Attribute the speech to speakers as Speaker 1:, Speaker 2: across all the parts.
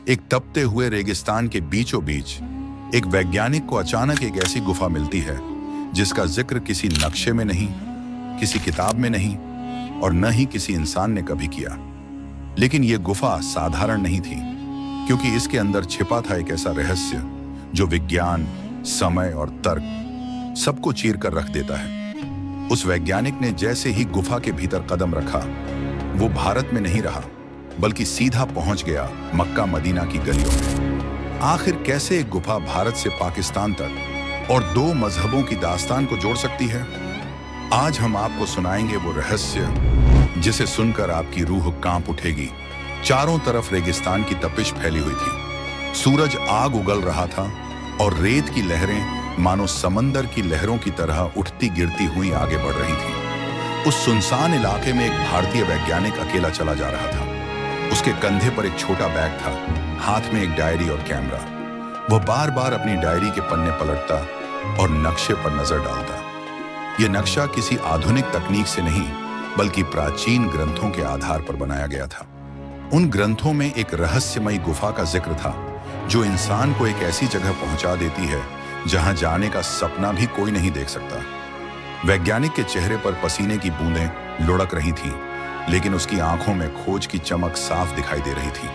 Speaker 1: एक तपते हुए रेगिस्तान के बीचों बीच एक वैज्ञानिक को अचानक एक ऐसी गुफा मिलती है जिसका जिक्र किसी नक्शे में नहीं, किसी किताब में नहीं और न ही किसी इंसान ने कभी किया। लेकिन यह गुफा साधारण नहीं थी, क्योंकि इसके अंदर छिपा था एक ऐसा रहस्य जो विज्ञान, समय और तर्क सबको चीर कर रख देता है। उस वैज्ञानिक ने जैसे ही गुफा के भीतर कदम रखा, वो भारत में नहीं रहा, बल्कि सीधा पहुंच गया मक्का मदीना की गलियों में। आखिर कैसे एक गुफा भारत से पाकिस्तान तक और दो मजहबों की दास्तान को जोड़ सकती है? आज हम आपको सुनाएंगे वो रहस्य जिसे सुनकर आपकी रूह कांप उठेगी। चारों तरफ रेगिस्तान की तपिश फैली हुई थी, सूरज आग उगल रहा था और रेत की लहरें मानो समंदर की लहरों की तरह उठती गिरती हुई आगे बढ़ रही थी। उस सुनसान इलाके में एक भारतीय वैज्ञानिक अकेला चला जा रहा था। उसके कंधे पर एक छोटा बैग था, हाथ में एक डायरी और कैमरा। वह बार बार अपनी डायरी के पन्ने पलटता और नक्शे पर नजर डालता। यह नक्शा किसी आधुनिक तकनीक से नहीं, बल्कि प्राचीन ग्रंथों के आधार पर बनाया गया था। उन ग्रंथों में एक रहस्यमयी गुफा का जिक्र था जो इंसान को एक ऐसी जगह पहुंचा देती है जहां जाने का सपना भी कोई नहीं देख सकता। वैज्ञानिक के चेहरे पर पसीने की बूंदें लुढ़क रही थीं, लेकिन उसकी आंखों में खोज की चमक साफ दिखाई दे रही थी।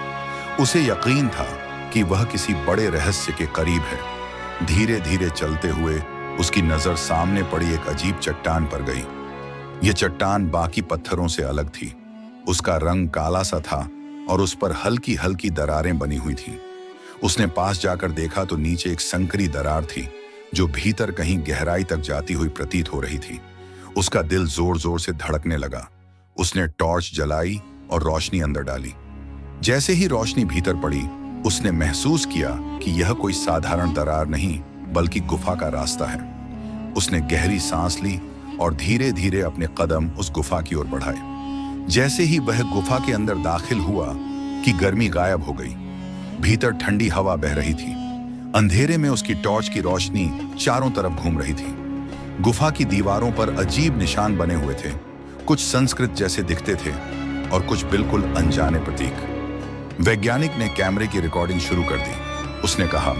Speaker 1: उसे यकीन था कि वह किसी बड़े रहस्य के करीब है। धीरे धीरे चलते हुए उसकी नजर सामने पड़ी एक अजीब चट्टान पर गई। यह चट्टान बाकी पत्थरों से अलग थी। उसका रंग काला सा था और उस पर हल्की हल्की दरारें बनी हुई थीं। उसने पास जाकर देखा तो नीचे एक संकरी दरार थी जो भीतर कहीं गहराई तक जाती हुई प्रतीत हो रही थी। उसका दिल जोर जोर से धड़कने लगा। उसने टॉर्च जलाई और रोशनी अंदर डाली। जैसे ही रोशनी भीतर पड़ी, उसने महसूस किया कि यह कोई साधारण दरार नहीं, बल्कि गुफा का रास्ता है। उसने गहरी सांस ली और धीरे धीरे अपने कदम उस गुफा की ओर बढ़ाए। जैसे ही वह गुफा के अंदर दाखिल हुआ कि गर्मी गायब हो गई। भीतर ठंडी हवा बह रही थी। अंधेरे में उसकी टॉर्च की रोशनी चारों तरफ घूम रही थी। गुफा की दीवारों पर अजीब निशान बने हुए थे, कुछ संस्कृत जैसे दिखते थे और कुछ बिल्कुल अनजाने प्रतीक। वैज्ञानिक ने कैमरे की रिकॉर्डिंग शुरू कर दी। उसने कहा,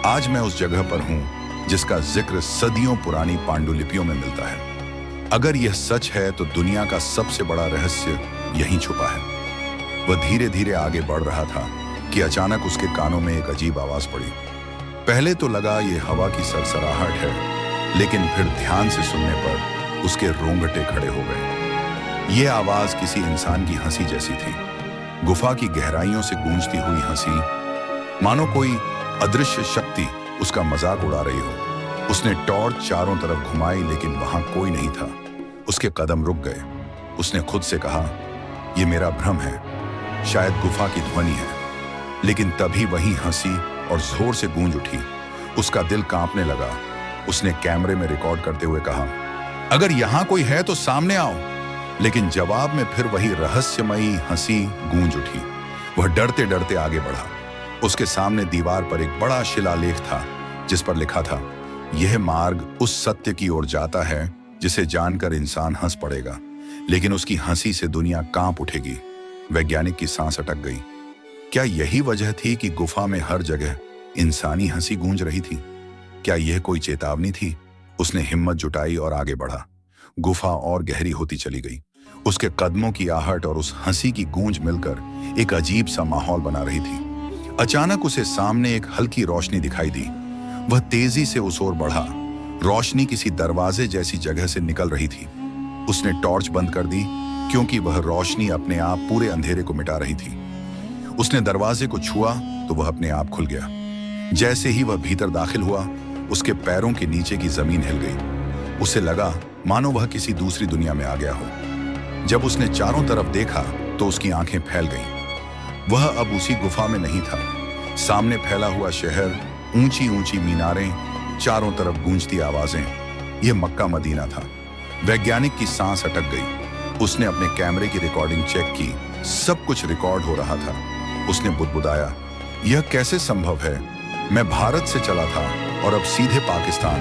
Speaker 1: आज मैं उस जगह पर हूं जिसका जिक्र सदियों पुरानी पांडुलिपियों में मिलता है। अगर यह सच है तो दुनिया का सबसे बड़ा रहस्य यहीं छुपा है। वह धीरे धीरे आगे बढ़ रहा था कि अचानक उसके कानों में एक अजीब आवाज पड़ी। पहले तो लगा यह हवा की सरसराहट है, लेकिन फिर ध्यान से सुनने पर उसके रोंगटे खड़े हो गए। यह आवाज किसी इंसान की हंसी जैसी थी, गुफा की गहराइयों से गूंजती हुई हंसी, मानो कोई अदृश्य शक्ति उसका मजाक उड़ा रही हो। उसने टॉर्च चारों तरफ घुमाई, लेकिन वहां कोई नहीं था। उसके कदम रुक गए। उसने खुद से कहा, यह मेरा भ्रम है, शायद गुफा की ध्वनि है। लेकिन तभी वही हंसी और जोर से गूंज उठी। उसका दिल कांपने लगा। उसने कैमरे में रिकॉर्ड करते हुए कहा, अगर यहां कोई है तो सामने आओ। लेकिन जवाब में फिर वही रहस्यमयी हंसी गूंज उठी। वह डरते डरते आगे बढ़ा। उसके सामने दीवार पर एक बड़ा शिलालेख था जिस पर लिखा था, यह मार्ग उस सत्य की ओर जाता है जिसे जानकर इंसान हंस पड़ेगा, लेकिन उसकी हंसी से दुनिया कांप उठेगी। वैज्ञानिक की सांस अटक गई। क्या यही वजह थी कि गुफा में हर जगह इंसानी हंसी गूंज रही थी? क्या यह कोई चेतावनी थी? उसने हिम्मत जुटाई और आगे बढ़ा। गुफा और गहरी होती चली गई। उसके कदमों की आहट और उस हंसी की गूंज मिलकर एक अजीब सा माहौल बना रही थी। अचानक उसे सामने एक हल्की रोशनी दिखाई दी। वह तेजी से उस ओर बढ़ा। रोशनी किसी दरवाजे जैसी जगह से निकल रही थी। उसने टॉर्च बंद कर दी, क्योंकि वह रोशनी अपने आप पूरे अंधेरे को मिटा रही थी। उसने दरवाजे को छुआ तो वह अपने आप खुल गया। जैसे ही वह भीतर दाखिल हुआ, उसके पैरों के नीचे की जमीन हिल गई। उसे लगा मानो वह किसी दूसरी दुनिया में आ गया हो। जब उसने चारों तरफ देखा तो उसकी आंखें फैल गईं। वह अब उसी गुफा में नहीं था। सामने फैला हुआ शहर, ऊंची ऊंची मीनारें, चारों तरफ गूंजती आवाजें, यह मक्का मदीना था। वैज्ञानिक की सांस अटक गई। उसने अपने कैमरे की रिकॉर्डिंग चेक की। सब कुछ रिकॉर्ड हो रहा था। उसने बुदबुदाया, यह कैसे संभव है? मैं भारत से चला था और अब सीधे पाकिस्तान,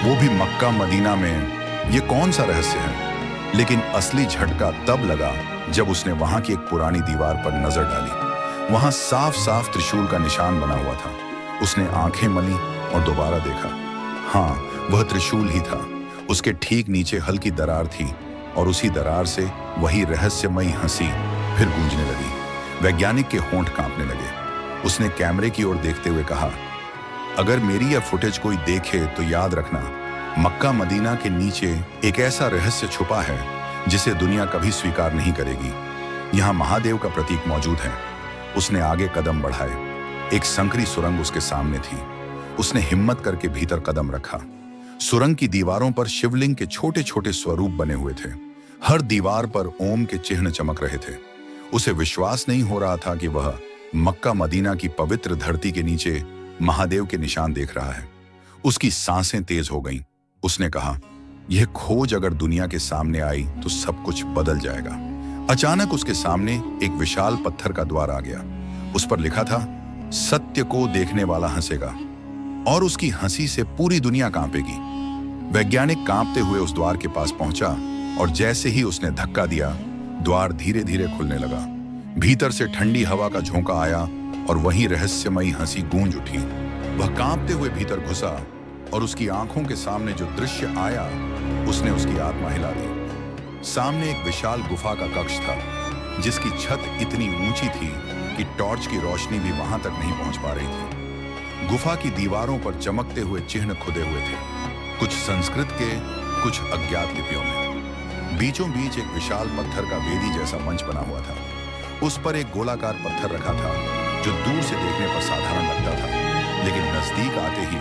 Speaker 1: वो भी मक्का मदीना में। ये कौन सा रहस्य है? लेकिन असली झटका तब लगा जब उसने वहां की एक पुरानी दीवार पर नजर डाली। वहां साफ साफ त्रिशूल का निशान बना हुआ था। उसने आंखें मली और दोबारा देखा। हाँ, वह त्रिशूल ही था। उसके ठीक नीचे हल्की दरार थी और उसी दरार से वही रहस्यमयी हंसी फिर गूंजने लगी। वैज्ञानिक के होंठ कांपने लगे। उसने कैमरे की ओर देखते हुए कहा, अगर मेरी यह फुटेज कोई देखे तो याद रखना, मक्का मदीना के नीचे एक ऐसा रहस्य छुपा है जिसे दुनिया कभी स्वीकार नहीं करेगी। यहाँ महादेव का प्रतीक मौजूद है। उसने आगे कदम बढ़ाए। एक संकरी सुरंग उसके सामने थी। उसने हिम्मत करके भीतर कदम रखा। सुरंग की दीवारों पर शिवलिंग के छोटे छोटे स्वरूप बने हुए थे। हर दीवार पर ओम के चिन्ह चमक रहे थे। उसे विश्वास नहीं हो रहा था कि वह मक्का मदीना की पवित्र धरती के नीचे महादेव के निशान देख रहा है। उसकी सांसें तेज हो गईं। उसने कहा, यह खोज अगर दुनिया के सामने आई तो सब कुछ बदल जाएगा। अचानक उसके सामने एक विशाल पत्थर का द्वार आ गया। उस पर लिखा था, सत्य को देखने वाला हंसेगा, और उसकी हंसी से पूरी दुनिया कांपेगी। वैज्ञानिक कांपते हुए उस द्वार के पास पहुंचा और जैसे ही उसने धक्का दिया, द्वार धीरे धीरे खुलने लगा। भीतर से ठंडी हवा का झोंका आया और वही रहस्यमयी हंसी गूंज उठी। वह कांपते हुए भीतर घुसा और उसकी आंखों के सामने जो दृश्य आया, उसने उसकी आत्मा हिला दी। सामने एक विशाल गुफा का कक्ष था, जिसकी छत इतनी ऊंची थी कि टॉर्च की रोशनी भी वहां तक नहीं पहुंच पा रही थी। गुफा की दीवारों पर चमकते हुए चिन्ह खुदे हुए थे, कुछ संस्कृत के, कुछ अज्ञात लिपियों में। बीचों बीच एक विशाल पत्थर का वेदी जैसा मंच बना हुआ था। उस पर एक गोलाकार पत्थर रखा था, जो दूर से देखने पर साधारण लगता था, लेकिन नजदीक आते ही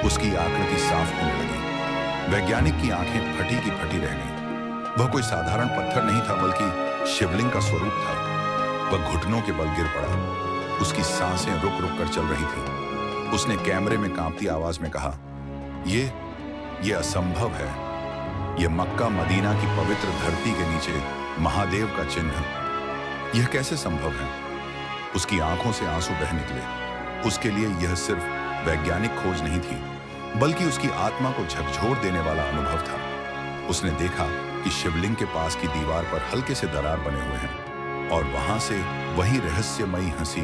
Speaker 1: उसकी आकृति साफ होने लगी। वैज्ञानिक की आंखें फटी की फटी रह गईं। वह कोई साधारण पत्थर नहीं था, बल्कि शिवलिंग का स्वरूप था। वह घुटनों के बल गिर पड़ा। उसकी सांसें रुक रुक कर चल रही थी। उसने कैमरे में कांपती आवाज में कहा, ये असंभव है। ये मक्का मदीना की पवित्र धरती के नीचे महादेव का चिन्ह, यह कैसे संभव है? उसकी आंखों से आंसू बह निकले। उसके लिए यह सिर्फ वैज्ञानिक खोज नहीं थी, बल्कि उसकी आत्मा को झकझोर देने वाला अनुभव था। उसने देखा कि शिवलिंग के पास की दीवार पर हल्के से दरार बने हुए हैं और वहां से वही रहस्यमयी हंसी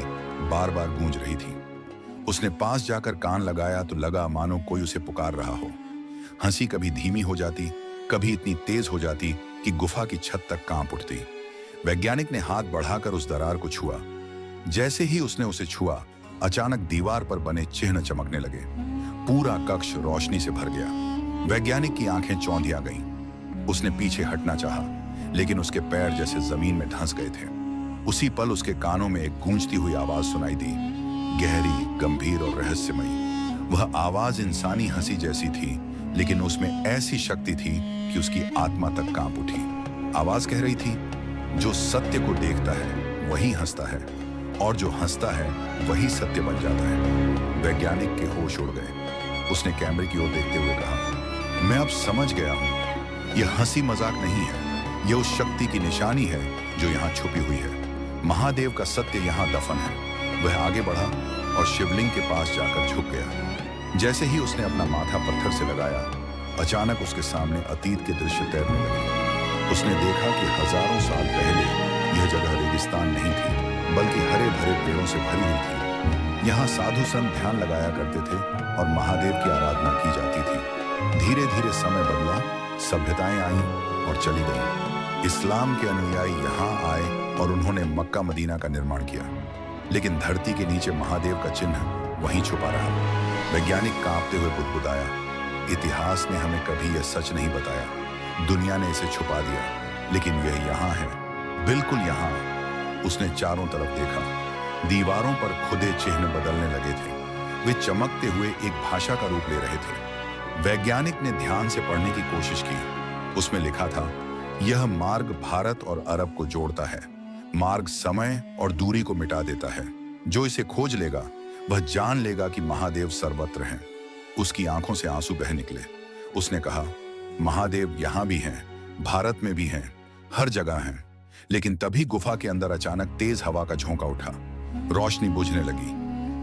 Speaker 1: बार बार गूंज रही थी। उसने पास जाकर कान लगाया तो लगा मानो कोई उसे पुकार रहा हो। हंसी कभी धीमी हो जाती, कभी इतनी तेज हो जाती कि गुफा की छत तक कांप उठती। वैज्ञानिक ने हाथ बढ़ाकर उस दरार को छुआ। जैसे ही उसने उसे छुआ, अचानक दीवार पर बने चिन्ह चमकने लगे। पूरा कक्ष रोशनी से भर गया। वैज्ञानिक की आंखें चौंधिया गईं। उसने पीछे हटना चाहा, लेकिन उसके पैर जैसे जमीन में धंस गए थे। उसी पल उसके कानों में एक गूंजती हुई आवाज सुनाई दी, गहरी, गंभीर और रहस्यमयी। वह आवाज इंसानी हंसी जैसी थी, लेकिन उसमें ऐसी शक्ति थी कि उसकी आत्मा तक कांप उठी। आवाज कह रही थी, जो सत्य को देखता है वही हंसता है, और जो हंसता है वही सत्य बन जाता है। वैज्ञानिक के होश उड़ गए। उसने कैमरे की ओर देखते हुए कहा, मैं अब समझ गया हूं, यह हंसी मजाक नहीं है। यह उस शक्ति की निशानी है जो यहाँ छुपी हुई है। महादेव का सत्य यहाँ दफन है। वह आगे बढ़ा और शिवलिंग के पास जाकर झुक गया। जैसे ही उसने अपना माथा पत्थर से लगाया, अचानक उसके सामने अतीत के दृश्य तैरने लगे। उसने देखा कि हजारों साल पहले यह जगह रेगिस्तान नहीं थी, बल्कि हरे भरे पेड़ों से भरी हुई थी। यहाँ साधु संत ध्यान लगाया करते थे और महादेव की आराधना की जाती थी। धीरे धीरे समय बदला, सभ्यताएं आईं और चली गईं। इस्लाम के अनुयायी यहाँ आए और उन्होंने मक्का मदीना का निर्माण किया, लेकिन धरती के नीचे महादेव का चिन्ह वहीं छुपा रहा। वैज्ञानिक कांपते हुए बुदबुदाया, इतिहास ने हमें कभी यह सच नहीं बताया। दुनिया ने इसे छुपा दिया, लेकिन यह यहाँ है, बिल्कुल यहाँ। उसने चारों तरफ देखा। दीवारों पर खुदे चिन्ह बदलने लगे थे। वे चमकते हुए एक भाषा का रूप ले रहे थे। वैज्ञानिक ने ध्यान से पढ़ने की कोशिश की। उसमें लिखा था, यह मार्ग भारत और अरब को जोड़ता है। मार्ग समय और दूरी को मिटा देता है। जो इसे खोज लेगा वह जान लेगा कि महादेव सर्वत्र हैं। उसकी आंखों से आंसू बह निकले। उसने कहा, महादेव यहाँ भी हैं, भारत में भी हैं, हर जगह हैं। लेकिन तभी गुफा के अंदर अचानक तेज हवा का झोंका उठा। रोशनी बुझने लगी,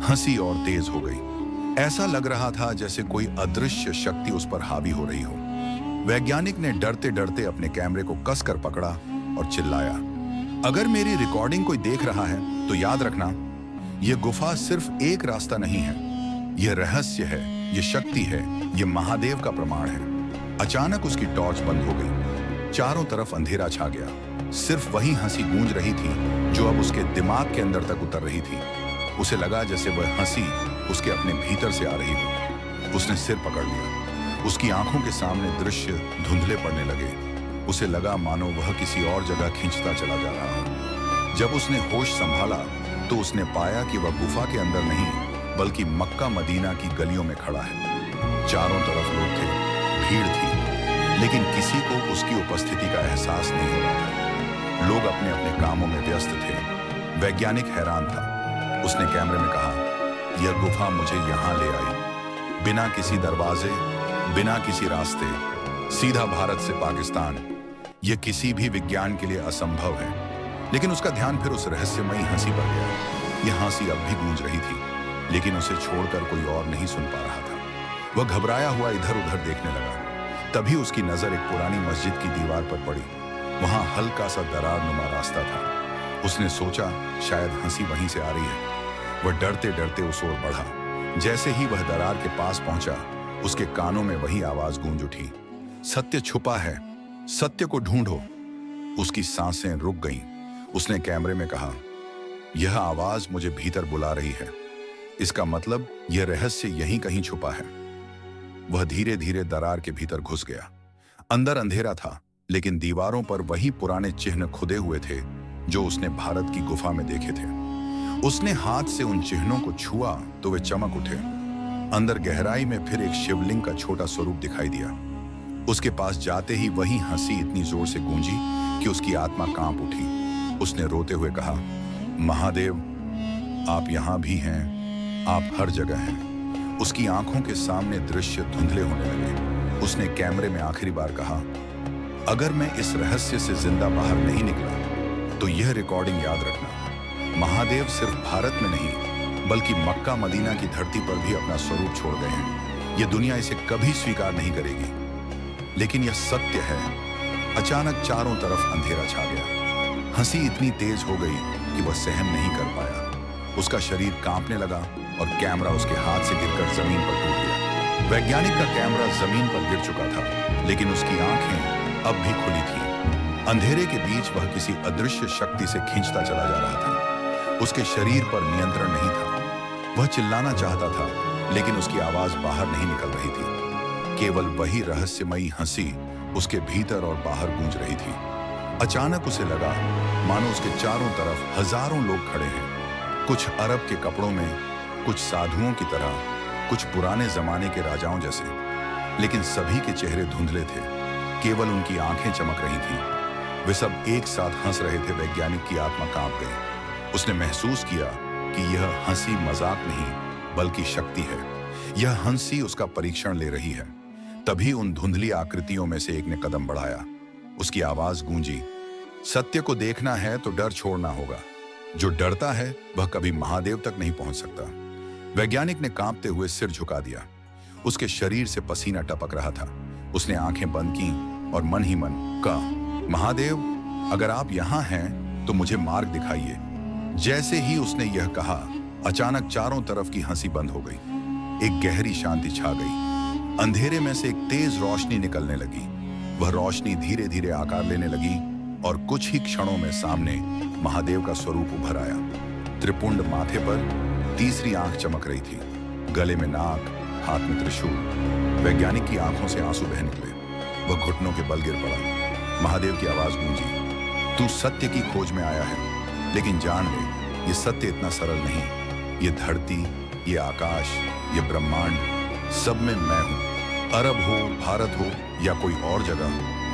Speaker 1: हंसी और तेज हो गई। ऐसा लग रहा था जैसे कोई अदृश्य शक्ति उस पर हावी हो रही हो। वैज्ञानिक ने डरते डरते अपने कैमरे को कसकर पकड़ा और चिल्लाया, अगर मेरी रिकॉर्डिंग कोई देख रहा है तो याद रखना, यह गुफा सिर्फ एक रास्ता नहीं है, यह रहस्य है, यह शक्ति है, यह महादेव का प्रमाण है। अचानक उसकी टॉर्च बंद हो गई। चारों तरफ अंधेरा छा गया। सिर्फ वही हंसी गूंज रही थी जो अब उसके दिमाग के अंदर तक उतर रही थी। उसे लगा जैसे वह हंसी उसके अपने भीतर से आ रही हो। उसने सिर पकड़ लिया। उसकी आंखों के सामने दृश्य धुंधले पड़ने लगे। उसे लगा मानो वह किसी और जगह खींचता चला जा रहा हो। जब उसने होश संभाला तो उसने पाया कि वह गुफा के अंदर नहीं बल्कि मक्का मदीना की गलियों में खड़ा है। चारों तरफ लोग थे, भीड़ थी, लेकिन किसी को उसकी उपस्थिति का एहसास नहीं हो रहा था। लोग अपने अपने कामों में व्यस्त थे। वैज्ञानिक हैरान था। उसने कैमरे में कहा, यह गुफा मुझे यहां ले आई, बिना किसी दरवाजे, बिना किसी रास्ते, सीधा भारत से पाकिस्तान। यह किसी भी विज्ञान के लिए असंभव है। लेकिन उसका ध्यान फिर उस रहस्यमयी हंसी पर गया। यह हंसी अब भी गूंज रही थी, लेकिन उसे छोड़कर कोई और नहीं सुन पा रहा था। वह घबराया हुआ इधर उधर देखने लगा। तभी उसकी नजर एक पुरानी मस्जिद की दीवार पर पड़ी। वहां हल्का सा दरार नुमा रास्ता था। उसने सोचा शायद हंसी वहीं से आ रही है। वह डरते डरते उस ओर बढ़ा। जैसे ही वह दरार के पास पहुंचा, उसके कानों में वही आवाज गूंज उठी, सत्य छुपा है, सत्य को ढूंढो। उसकी सांसें रुक गईं। उसने कैमरे में कहा, यह आवाज मुझे भीतर बुला रही है। इसका मतलब यह रहस्य यहीं कहीं छुपा है। वह धीरे धीरे दरार के भीतर घुस गया। अंदर अंधेरा था, लेकिन दीवारों पर वही पुराने चिन्ह खुदे हुए थे जो उसने भारत की गुफा में देखे थे। उसने हाथ से उन चिन्हों को छुआ तो वे चमक उठे। अंदर गहराई में फिर एक शिवलिंग का छोटा स्वरूप दिखाई दिया। उसके पास जाते ही वही हंसी इतनी जोर से गूंजी कि उसकी आत्मा कांप उठी। उसने रोते हुए कहा, महादेव, आप यहां भी हैं, आप हर जगह हैं। उसकी आंखों के सामने दृश्य धुंधले होने लगे। उसने कैमरे में आखिरी बार कहा, अगर मैं इस रहस्य से जिंदा बाहर नहीं निकला तो यह रिकॉर्डिंग याद रखना। महादेव सिर्फ भारत में नहीं बल्कि मक्का मदीना की धरती पर भी अपना स्वरूप छोड़ गए हैं। यह दुनिया इसे कभी स्वीकार नहीं करेगी। लेकिन यह सत्य है। अचानक चारों तरफ अंधेरा छा गया। हंसी इतनी तेज हो गई कि वह सहन नहीं कर पाया। उसका शरीर कांपने लगा और कैमरा उसके हाथ से गिरकर जमीन पर टूट गया। वैज्ञानिक का कैमरा जमीन पर गिर चुका था, लेकिन उसकी आंखें अब भी खुली थीं। अंधेरे के बीच वह किसी अदृश्य शक्ति से खींचता चला जा रहा था। उसके शरीर पर नियंत्रण नहीं था। वह चिल्लाना चाहता था, लेकिन उसकी आवाज बाहर नहीं निकल रही थी। केवल वही रहस्यमयी हंसी उसके भीतर और बाहर गूंज रही थी। अचानक उसे लगा मानो उसके चारों तरफ हजारों लोग खड़े हैं। कुछ अरब के कपड़ों में, कुछ साधुओं की तरह, कुछ पुराने जमाने के राजाओं जैसे, लेकिन सभी के चेहरे धुंधले थे। केवल उनकी आंखें चमक रही थीं। वे सब एक साथ हंस रहे थे। वैज्ञानिक की आत्मा कांप गई। उसने महसूस किया कि यह हंसी मजाक नहीं बल्कि शक्ति है। यह हंसी उसका परीक्षण ले रही है। तभी उन धुंधली आकृतियों में से एक ने कदम बढ़ाया। उसकी आवाज गूंजी, सत्य को देखना है तो डर छोड़ना होगा। जो डरता है वह कभी महादेव तक नहीं पहुंच सकता। वैज्ञानिक ने कांपते हुए सिर झुका दिया। उसके शरीर से पसीना टपक रहा था। उसने आंखें बंद की और मन ही मन कहा, महादेव, अगर आप यहां हैं तो मुझे मार्ग दिखाइए। जैसे ही उसने यह कहा, अचानक चारों तरफ की हंसी बंद हो गई। एक गहरी शांति छा गई। अंधेरे में से एक तेज रोशनी निकलने लगी। वह रोशनी धीरे धीरे आकार लेने लगी और कुछ ही क्षणों में सामने महादेव का स्वरूप उभर आया। त्रिपुंड माथे पर, तीसरी आंख चमक रही थी, गले में नाग, हाथ में त्रिशूल। वैज्ञानिक की आंखों से आंसू बह निकले। वह घुटनों के बल गिर पड़ा। महादेव की आवाज गूंजी, तू सत्य की खोज में आया है, लेकिन जान ले, ये सत्य इतना सरल नहीं। ये धरती, ये आकाश, ये ब्रह्मांड, सब में मैं हूं। अरब हो, भारत हो या कोई और जगह,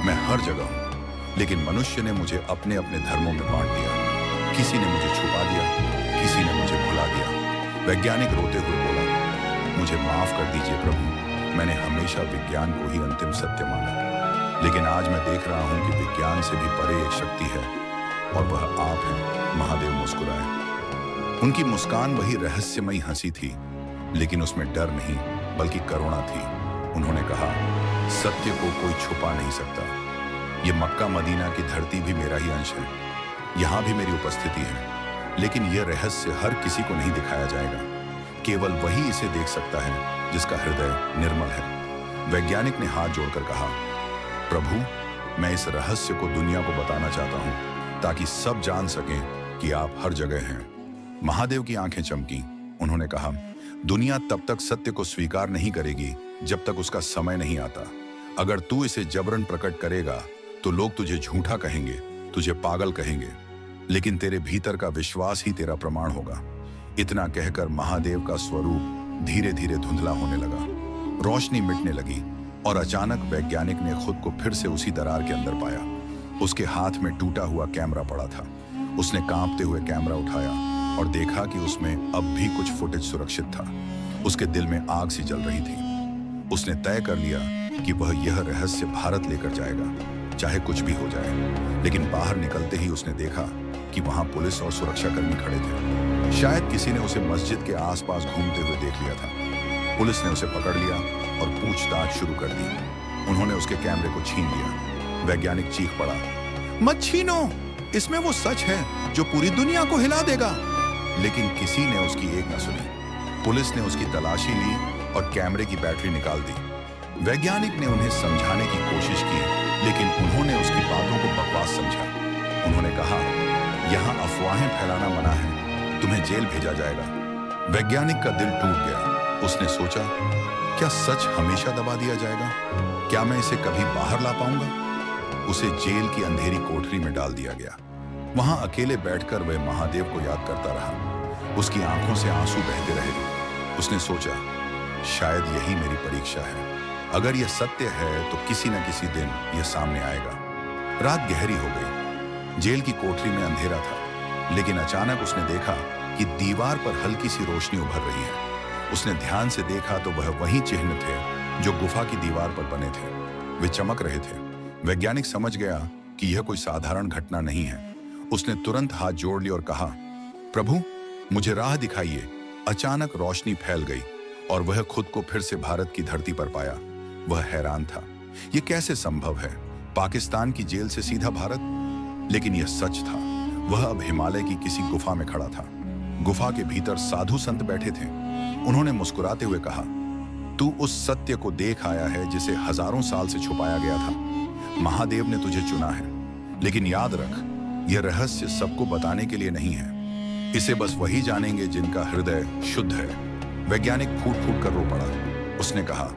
Speaker 1: मैं हर जगह हूं। लेकिन मनुष्य ने मुझे अपने अपने धर्मों में बांट दिया। किसी ने मुझे छुपा दिया, किसी ने मुझे भुला दिया। वैज्ञानिक रोते हुए बोला, मुझे माफ कर दीजिए प्रभु, मैंने हमेशा विज्ञान को ही अंतिम सत्य माना। लेकिन आज मैं देख रहा हूं कि विज्ञान से भी परे एक शक्ति है और वह आप हैं। महादेव मुस्कुराए। उनकी मुस्कान वही रहस्यमयी हंसी थी, लेकिन उसमें डर नहीं बल्कि करुणा थी। उन्होंने कहा, सत्य को कोई छुपा नहीं सकता। ये मक्का मदीना की धरती भी मेरा ही अंश है। यहां भी मेरी उपस्थिति है, लेकिन यह रहस्य हर किसी को नहीं दिखाया जाएगा। केवल वही इसे देख सकता है जिसका हृदय निर्मल है। वैज्ञानिक ने हाथ जोड़कर कहा, प्रभु, मैं इस रहस्य को दुनिया को बताना चाहता हूं ताकि सब जान सकें कि आप हर जगह हैं। महादेव की आंखें चमकी। उन्होंने कहा, दुनिया तब तक सत्य को स्वीकार नहीं करेगी जब तक उसका समय नहीं आता। अगर तू इसे जबरन प्रकट करेगा तो लोग तुझे झूठा कहेंगे, तुझे पागल कहेंगे, लेकिन तेरे भीतर का विश्वास ही तेरा प्रमाण होगा। इतना कहकर महादेव का स्वरूप धीरे धीरे धुंधला होने लगा। रोशनी मिटने लगी और अचानक वैज्ञानिक ने खुद को फिर से उसी दरार के अंदर पाया। उसके हाथ में टूटा हुआ कैमरा पड़ा था। उसने कांपते हुए कैमरा उठाया और देखा कि उसमें अब भी कुछ फुटेज सुरक्षित था। उसके दिल में आग सी जल रही थी। उसने तय कर लिया कि वह यह रहस्य भारत लेकर जाएगा, चाहे कुछ भी हो जाए। लेकिन बाहर निकलते ही उसने देखा कि वहां पुलिस और सुरक्षाकर्मी खड़े थे। शायद किसी ने उसे मस्जिद के आसपास घूमते हुए देख लिया था। पुलिस ने उसे पकड़ लिया और पूछताछ शुरू कर दी। उन्होंने उसके कैमरे को छीन लिया। वैज्ञानिक चीख पड़ा, मत छीनो, इसमें वो सच है जो पूरी दुनिया को हिला देगा। लेकिन किसी ने उसकी एक न सुनी। पुलिस ने उसकी तलाशी ली और कैमरे की बैटरी निकाल दी। वैज्ञानिक ने उन्हें समझाने की कोशिश की, लेकिन उन्होंने उसकी बातों को बकवास समझा। उन्होंने कहा, यहाँ अफवाहें फैलाना मना है, तुम्हें जेल भेजा जाएगा। वैज्ञानिक का दिल टूट गया। उसने सोचा, क्या सच हमेशा दबा दिया जाएगा? क्या मैं इसे कभी बाहर ला पाऊंगा? उसे जेल की अंधेरी कोठरी में डाल दिया गया। वहां अकेले बैठकर वह महादेव को याद करता रहा। उसकी आंखों से आंसू बहते रहे। उसने सोचा, शायद यही मेरी परीक्षा है। अगर यह सत्य है तो किसी न किसी दिन यह सामने आएगा। रात गहरी हो गई। जेल की कोठरी में अंधेरा था, लेकिन अचानक उसने देखा कि दीवार पर हल्की सी रोशनी उभर रही है। उसने ध्यान से देखा तो वह वही चिन्ह थे जो गुफा की दीवार पर बने थे। वे चमक रहे थे। वैज्ञानिक समझ गया कि यह कोई साधारण घटना नहीं है। उसने तुरंत हाथ जोड़ लिया और कहा, प्रभु, मुझे राह दिखाइए। अचानक रोशनी फैल गई और वह खुद को फिर से भारत की धरती पर पाया। वह हैरान था, यह कैसे संभव है? पाकिस्तान की जेल से सीधा भारत? लेकिन यह सच था। वह अब हिमालय की किसी गुफा में खड़ा था। गुफा के भीतर साधु संत बैठे थे। उन्होंने मुस्कुराते हुए कहा, तू उस सत्य को देख आया है जिसे हजारों साल से छुपाया गया था। महादेव ने तुझे चुना है, लेकिन याद रख, यह रहस्य सबको बताने के लिए नहीं है। इसे बस वही जानेंगे जिनका हृदय शुद्ध है। वैज्ञानिक फूट फूट कर रो पड़ा। उसने कहा,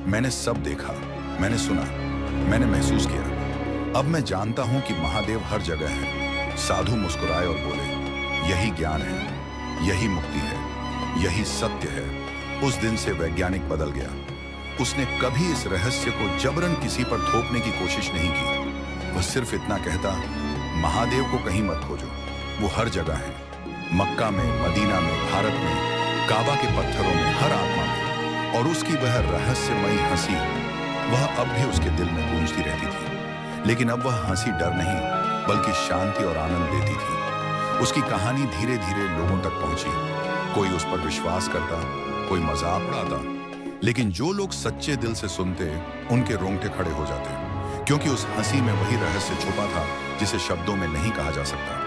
Speaker 1: मैंने सब देखा, मैंने सुना, मैंने महसूस किया। अब मैं जानता हूं कि महादेव हर जगह है। साधु मुस्कुराए और बोले, यही ज्ञान है, यही मुक्ति है, यही सत्य है। उस दिन से वैज्ञानिक बदल गया। उसने कभी इस रहस्य को जबरन किसी पर थोपने की कोशिश नहीं की। वह सिर्फ इतना कहता, महादेव को कहीं मत खोजो, वो हर जगह है। मक्का में, मदीना में, भारत में, काबा के पत्थरों में, हर आत्मा में। और उसकी वह रहस्यमयी हंसी, वह अब भी उसके दिल में गूंजती रहती थी। लेकिन अब वह हंसी डर नहीं, बल्कि शांति और आनंद देती थी। उसकी कहानी धीरे धीरे लोगों तक पहुंची। कोई उस पर विश्वास करता, कोई मजाक उड़ाता, लेकिन जो लोग सच्चे दिल से सुनते, उनके रोंगटे खड़े हो जाते, क्योंकि उस हंसी में वही रहस्य छुपा था जिसे शब्दों में नहीं कहा जा सकता।